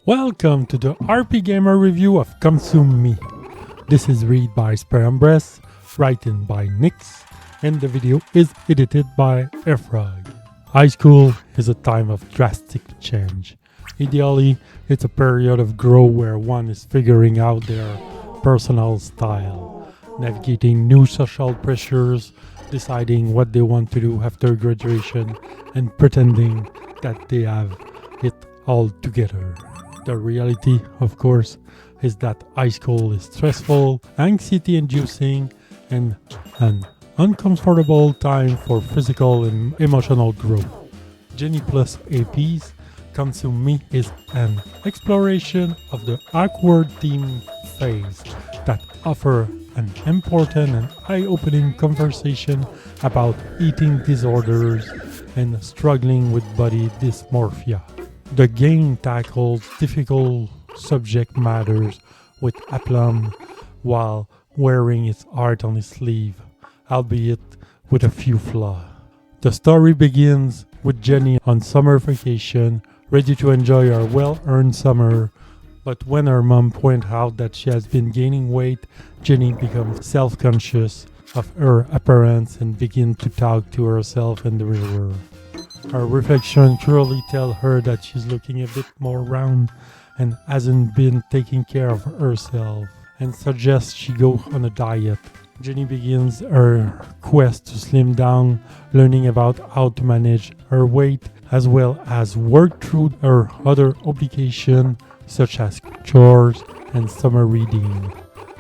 Welcome to the RPGamer review of Consume Me. This is read by Sperambress, written by Nix, and the video is edited by Efrog. High school is a time of drastic change. Ideally, it's a period of growth where one is figuring out their personal style, navigating new social pressures, deciding what they want to do after graduation, and pretending that they have it all together. The reality, of course, is that high school is stressful, anxiety-inducing, and an uncomfortable time for physical and emotional growth. Jenny plus APs, Consume Me is an exploration of the awkward teen phase that offers an important and eye-opening conversation about eating disorders and struggling with body dysmorphia. The game tackles difficult subject matters with aplomb while wearing its heart on its sleeve, albeit with a few flaws. The story begins with Jenny on summer vacation, ready to enjoy her well-earned summer, but when her mom points out that she has been gaining weight, Jenny becomes self-conscious of her appearance and begins to talk to herself in the mirror. Her reflection clearly tells her that she's looking a bit more round and hasn't been taking care of herself, and suggests she go on a diet. Jenny begins her quest to slim down, learning about how to manage her weight as well as work through her other obligations such as chores and summer reading.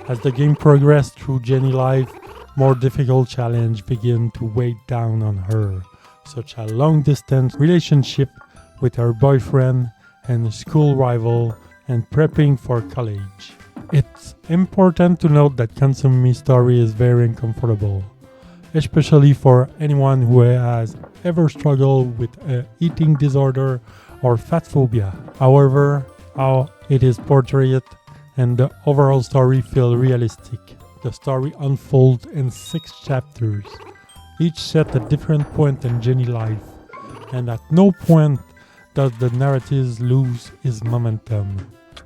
As the game progresses through Jenny's life, more difficult challenges begin to weigh down on her, such as long-distance relationship with her boyfriend and school rival and prepping for college. It's important to note that Consume Me story is very uncomfortable, especially for anyone who has ever struggled with an eating disorder or fat phobia. However, how it is portrayed and the overall story feel realistic. The story unfolds in 6 chapters, each set at a different point in Jenny's life, and at no point does the narrative lose its momentum.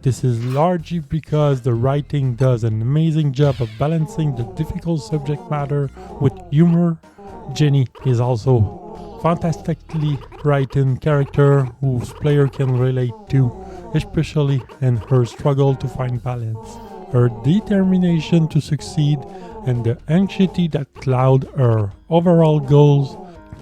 This is largely because the writing does an amazing job of balancing the difficult subject matter with humor. Jenny is also fantastically written character whose player can relate to, especially in her struggle to find balance, her determination to succeed, and the anxiety that cloud her overall goals.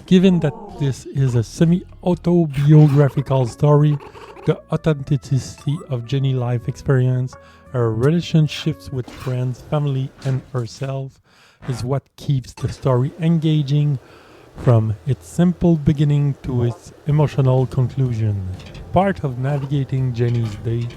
Given that this is a semi-autobiographical story, the authenticity of Jenny's life experience, her relationships with friends, family, and herself is what keeps the story engaging from its simple beginning to its emotional conclusion. Part of navigating Jenny's day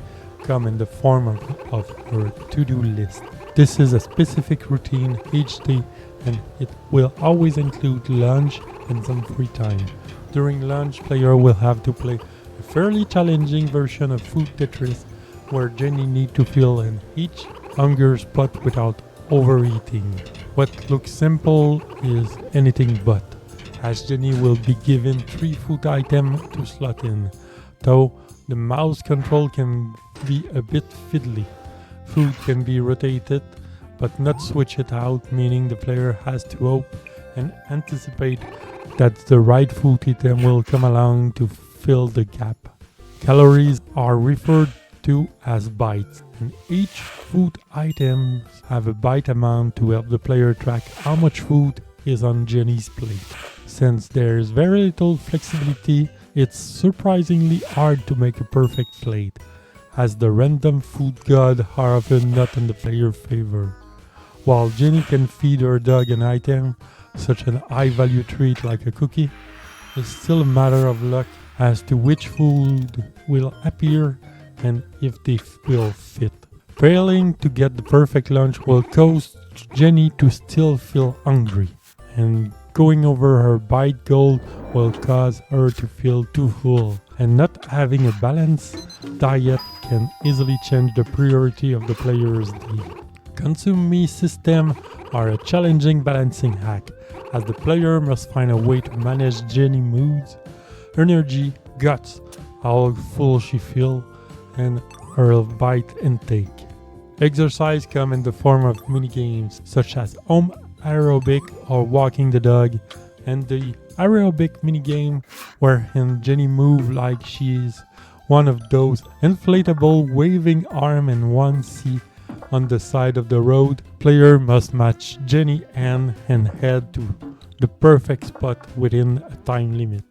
come in the form of her to-do list. This is a specific routine each day, and it will always include lunch and some free time. During lunch, player will have to play a fairly challenging version of Food Tetris, where Jenny needs to fill in each hunger spot without overeating. What looks simple is anything but, as Jenny will be given 3 food items to slot in, though the mouse control can be a bit fiddly. Food can be rotated, but not switch it out, meaning the player has to hope and anticipate that the right food item will come along to fill the gap. Calories are referred to as bytes, and each food item have a byte amount to help the player track how much food is on Jenny's plate. Since there is very little flexibility, it's surprisingly hard to make a perfect plate, as the random food gods are often not in the player's favor. While Jenny can feed her dog an item, such an high-value treat like a cookie, it's still a matter of luck as to which food will appear and if they will fit. Failing to get the perfect lunch will cause Jenny to still feel hungry, and going over her bite goal will cause her to feel too full, and not having a balanced diet can easily change the priority of the player's day. Consume Me system are a challenging balancing act, as the player must find a way to manage Jenny's moods, energy, guts, how full she feels, and her bite intake. Exercise come in the form of minigames such as home aerobic or walking the dog, and the aerobic minigame wherein Jenny move like she's one of those inflatable waving arm and one seat on the side of the road. Player must match Jenny hand and head to the perfect spot within a time limit.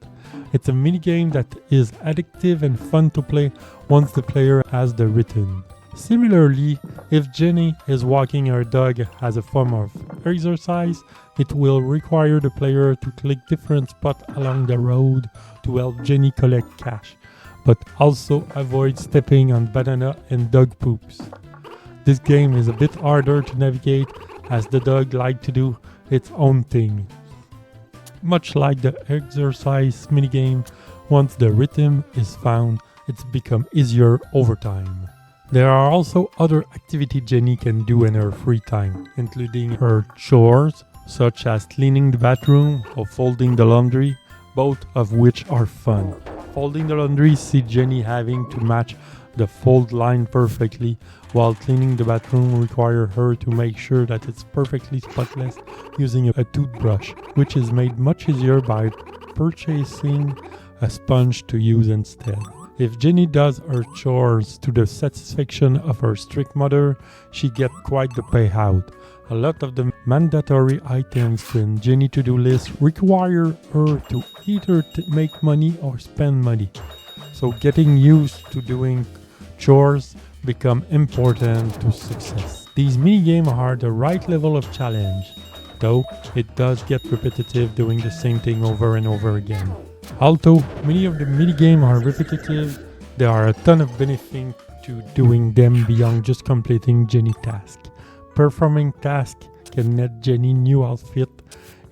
It's a minigame that is addictive and fun to play once the player has the rhythm. Similarly, if Jenny is walking her dog as a form of exercise, it will require the player to click different spots along the road to help Jenny collect cash, but also avoid stepping on banana and dog poops. This game is a bit harder to navigate as the dog likes to do its own thing. Much like the exercise minigame, once the rhythm is found, it's become easier over time. There are also other activities Jenny can do in her free time, including her chores, such as cleaning the bathroom or folding the laundry, both of which are fun. Folding the laundry sees Jenny having to match the fold line perfectly, while cleaning the bathroom requires her to make sure that it's perfectly spotless using a toothbrush, which is made much easier by purchasing a sponge to use instead. If Jenny does her chores to the satisfaction of her strict mother, she gets quite the payout. A lot of the mandatory items in Jenny's to-do list require her to either make money or spend money. So getting used to doing chores become important to success. These minigames are the right level of challenge, though it does get repetitive doing the same thing over and over again. Although many of the minigames are repetitive, there are a ton of benefits to doing them beyond just completing Jenny tasks. Performing tasks can net Jenny new outfit,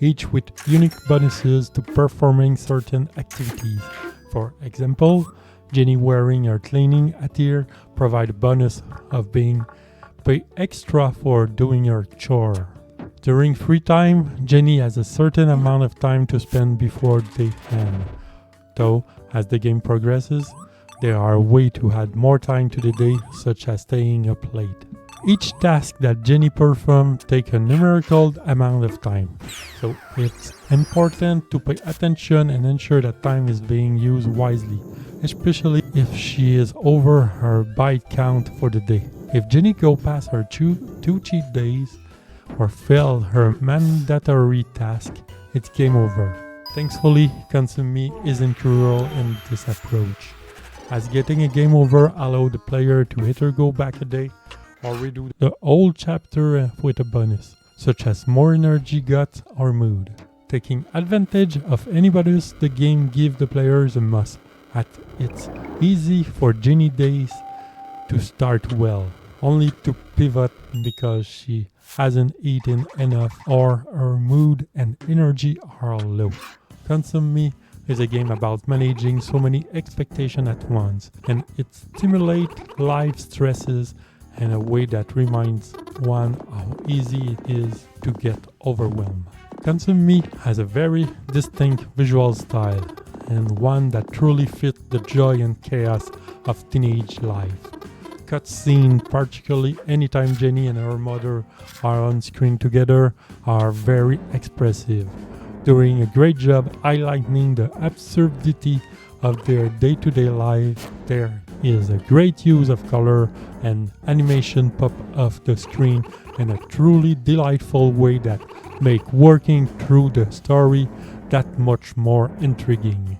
each with unique bonuses to performing certain activities. For example, Jenny wearing her cleaning attire provide a bonus of being paid extra for doing her chore. During free time, Jenny has a certain amount of time to spend before they end. Though, as the game progresses, there are ways to add more time to the day, such as staying up late. Each task that Jenny performs takes a numerical amount of time, so it's important to pay attention and ensure that time is being used wisely, especially if she is over her bite count for the day. If Jenny goes past her two cheat days or fail her mandatory task, it's game over. Thankfully, Consume Me isn't cruel in this approach, as getting a game over allows the player to either go back a day or redo the whole chapter with a bonus, such as more energy, guts, or mood. Taking advantage of any bonus the game gives the players a must, as it's easy for Jenny days to start well, only to pivot because she hasn't eaten enough or her mood and energy are low. Consume Me is a game about managing so many expectations at once, and it stimulates life stresses in a way that reminds one how easy it is to get overwhelmed. Consume Me has a very distinct visual style, and one that truly fits the joy and chaos of teenage life. Cutscenes, particularly anytime Jenny and her mother are on screen together, are very expressive, doing a great job highlighting the absurdity of their day-to-day life. There is a great use of color and animation pop off the screen in a truly delightful way that make working through the story that much more intriguing.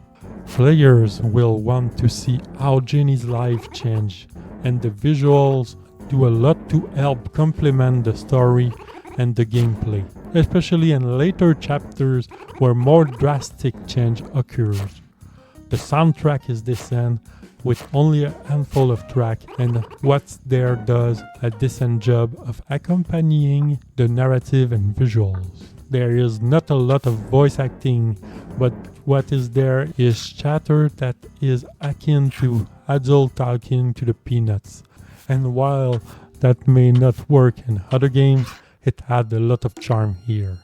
Players will want to see how Jenny's life changed, and the visuals do a lot to help complement the story and the gameplay, especially in later chapters where more drastic change occurs. The soundtrack is decent, with only a handful of tracks, and what's there does a decent job of accompanying the narrative and visuals. There is not a lot of voice acting, but what is there is chatter that is akin to adult talking to the peanuts. And while that may not work in other games, it had a lot of charm here.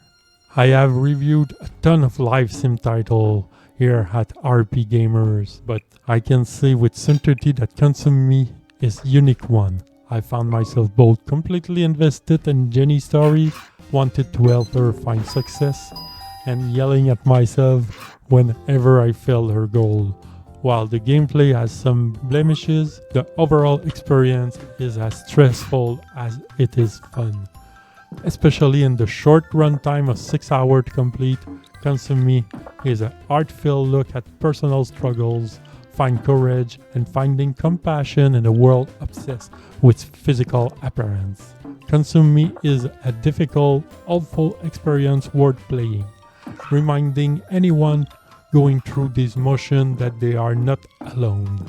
I have reviewed a ton of live sim titles here at RPGamers, but I can say with certainty that Consume Me is unique one. I found myself both completely invested in Jenny's story, wanted to help her find success, and yelling at myself whenever I failed her goal. While the gameplay has some blemishes, the overall experience is as stressful as it is fun. Especially in the short runtime of 6 hours to complete, Consume Me is a heart-filled look at personal struggles, find courage, and finding compassion in a world obsessed with physical appearance. Consume Me is a difficult, awful experience worth playing, reminding anyone going through this motion that they are not alone.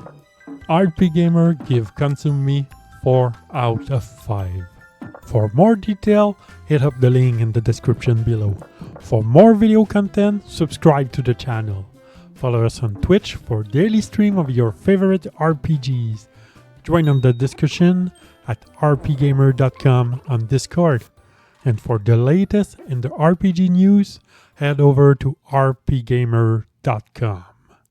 RPGamer give Consume Me 4 out of 5. For more detail, hit up the link in the description below. For more video content, subscribe to the channel. Follow us on Twitch for daily stream of your favorite RPGs. Join on the discussion at rpgamer.com on Discord. And for the latest in the RPG news, head over to rpgamer.com.